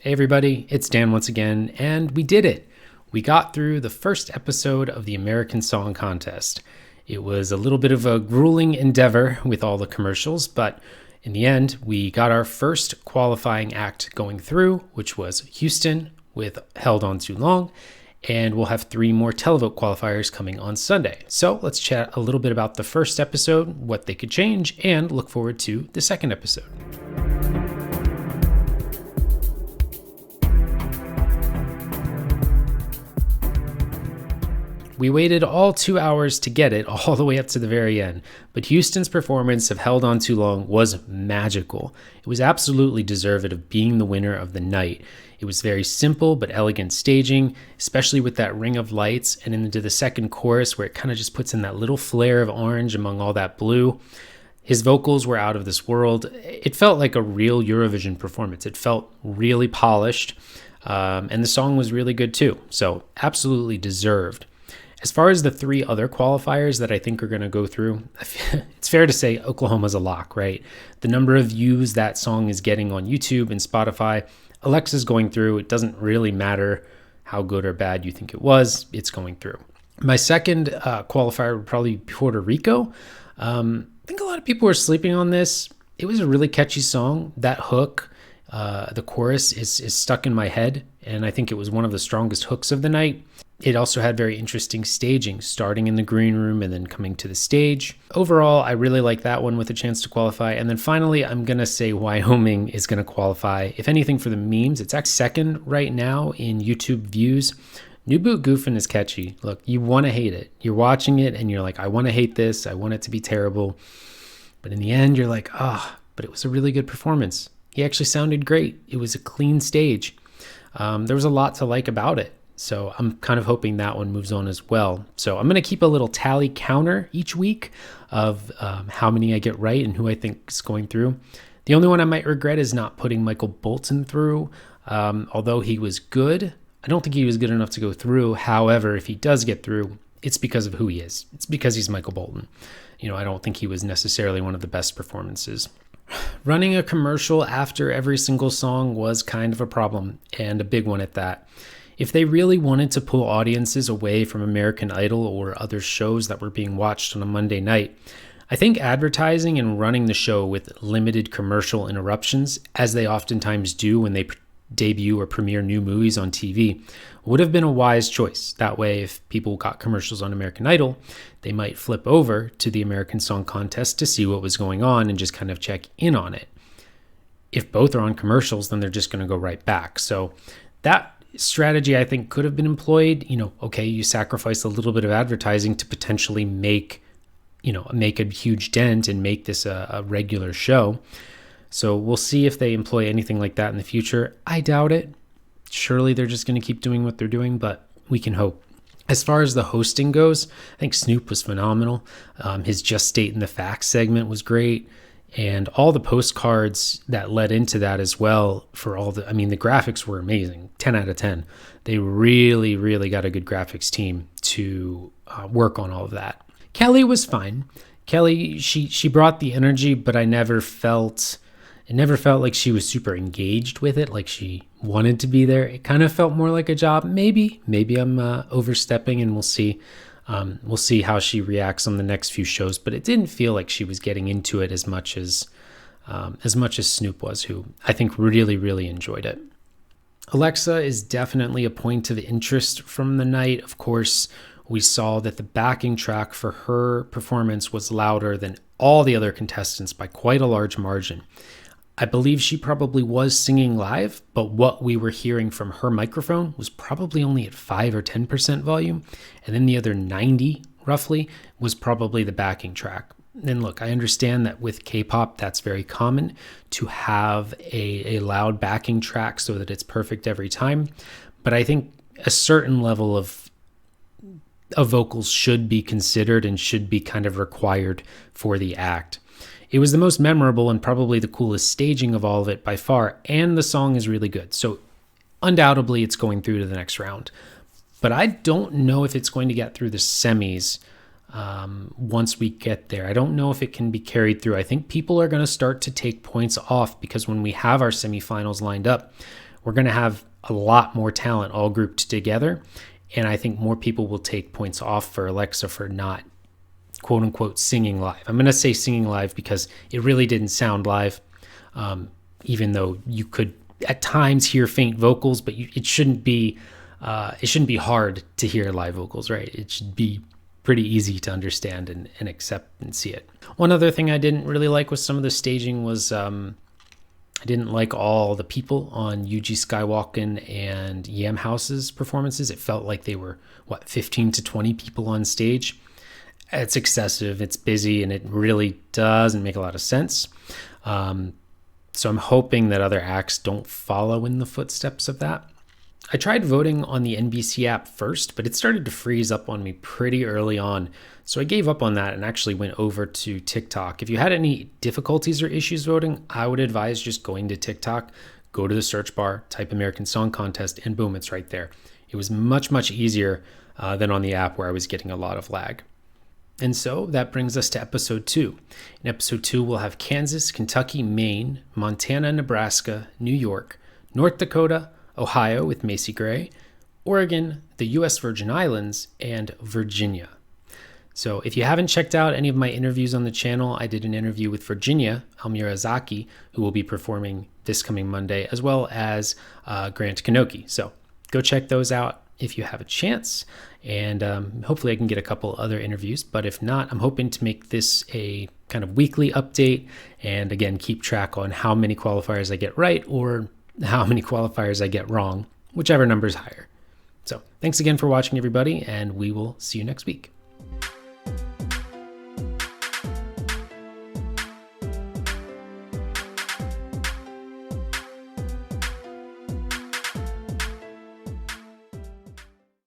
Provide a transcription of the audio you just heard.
Hey everybody, it's Dan once again, and we did it. We got through the first episode of the American Song Contest. It was a little bit of a grueling endeavor with all the commercials, but in the end, we got our first qualifying act going through, which was Houston with Held On Too Long, and we'll have 3 more televote qualifiers coming on Sunday. So let's chat a little bit about the first episode, what they could change, and look forward to the second episode. We waited all 2 hours to get it, all the way up to the very end, but Houston's performance of Held On Too Long was magical. It was absolutely deserved of being the winner of the night. It was very simple but elegant staging, especially with that ring of lights and into the second chorus where it kind of just puts in that little flare of orange among all that blue. His vocals were out of this world. It felt like a real Eurovision performance. It felt really polished, and the song was really good too, so absolutely deserved. As far as the 3 other qualifiers that I think are going to go through, it's fair to say Oklahoma's a lock, right? The number of views that song is getting on YouTube and Spotify, Alexa's going through. It doesn't really matter how good or bad you think it was, it's going through. My second qualifier would probably be Puerto Rico. I think a lot of people are sleeping on this. It was a really catchy song. That hook, the chorus is stuck in my head, and I think it was one of the strongest hooks of the night. It also had very interesting staging, starting in the green room and then coming to the stage. Overall, I really like that one with a chance to qualify. And then finally, I'm going to say Wyoming is going to qualify. If anything, for the memes, it's actually second right now in YouTube views. New Boot Goofin' is catchy. Look, you want to hate it. You're watching it and you're like, I want to hate this. I want it to be terrible. But in the end, you're like, but it was a really good performance. He actually sounded great. It was a clean stage. There was a lot to like about it. So I'm kind of hoping that one moves on as well. So I'm going to keep a little tally counter each week of how many I get right and who I think is going through. The only one I might regret is not putting Michael Bolton through. Although he was good, I don't think he was good enough to go through. However, if he does get through, it's because of who he is. It's because he's Michael Bolton. I don't think he was necessarily one of the best performances. Running a commercial after every single song was kind of a problem, and a big one at that. If they really wanted to pull audiences away from American Idol or other shows that were being watched on a Monday night, I think advertising and running the show with limited commercial interruptions, as they oftentimes do when they debut or premiere new movies on TV, would have been a wise choice. That way, if people got commercials on American Idol, they might flip over to the American Song Contest to see what was going on and just kind of check in on it. If both are on commercials, then they're just going to go right back. So that strategy I think could have been employed. You sacrifice a little bit of advertising to potentially make a huge dent and make this a regular show. So we'll see if they employ anything like that in the future. I doubt it. Surely they're just going to keep doing what they're doing, but we can hope. As far as the hosting goes, I think Snoop was phenomenal. His Just Stating the Facts segment was great. And all the postcards that led into that as well the graphics were amazing, 10 out of 10. They really, really got a good graphics team to work on all of that. Kelly was fine. Kelly, she brought the energy, but it never felt like she was super engaged with it, like she wanted to be there. It kind of felt more like a job. Maybe I'm overstepping, and we'll see. We'll see how she reacts on the next few shows, but it didn't feel like she was getting into it as much as Snoop was, who I think really, really enjoyed it. Alexa is definitely a point of interest from the night. Of course, we saw that the backing track for her performance was louder than all the other contestants by quite a large margin. I believe she probably was singing live, but what we were hearing from her microphone was probably only at 5 or 10% volume, and then the other 90, roughly, was probably the backing track. And look, I understand that with K-pop, that's very common to have a loud backing track so that it's perfect every time, but I think a certain level of vocals should be considered and should be kind of required for the act. It was the most memorable and probably the coolest staging of all of it by far, and the song is really good. So undoubtedly it's going through to the next round. But I don't know if it's going to get through the semis once we get there. I don't know if it can be carried through. I think people are going to start to take points off because when we have our semifinals lined up, we're going to have a lot more talent all grouped together. And I think more people will take points off for Alexa for not, quote unquote, singing live. I'm going to say singing live because it really didn't sound live, even though you could at times hear faint vocals, but it shouldn't be hard to hear live vocals, right? It should be pretty easy to understand and accept and see it. One other thing I didn't really like with some of the staging was I didn't like all the people on Yuji Skywalken and Yam House's performances. It felt like they were, 15 to 20 people on stage. It's excessive, it's busy, and it really doesn't make a lot of sense. So I'm hoping that other acts don't follow in the footsteps of that. I tried voting on the NBC app first, but it started to freeze up on me pretty early on. So I gave up on that and actually went over to TikTok. If you had any difficulties or issues voting, I would advise just going to TikTok, go to the search bar, type American Song Contest, and boom, it's right there. It was much, much easier than on the app where I was getting a lot of lag. And so that brings us to episode 2. In episode 2, we'll have Kansas, Kentucky, Maine, Montana, Nebraska, New York, North Dakota, Ohio with Macy Gray, Oregon, the U.S. Virgin Islands, and Virginia. So if you haven't checked out any of my interviews on the channel, I did an interview with Virginia, Almira Zaki, who will be performing this coming Monday, as well as Grant Kanoki. So go check those out if you have a chance, and hopefully I can get a couple other interviews. But if not, I'm hoping to make this a kind of weekly update, and again, keep track on how many qualifiers I get right or how many qualifiers I get wrong, whichever number is higher. So thanks again for watching, everybody, and we will see you next week.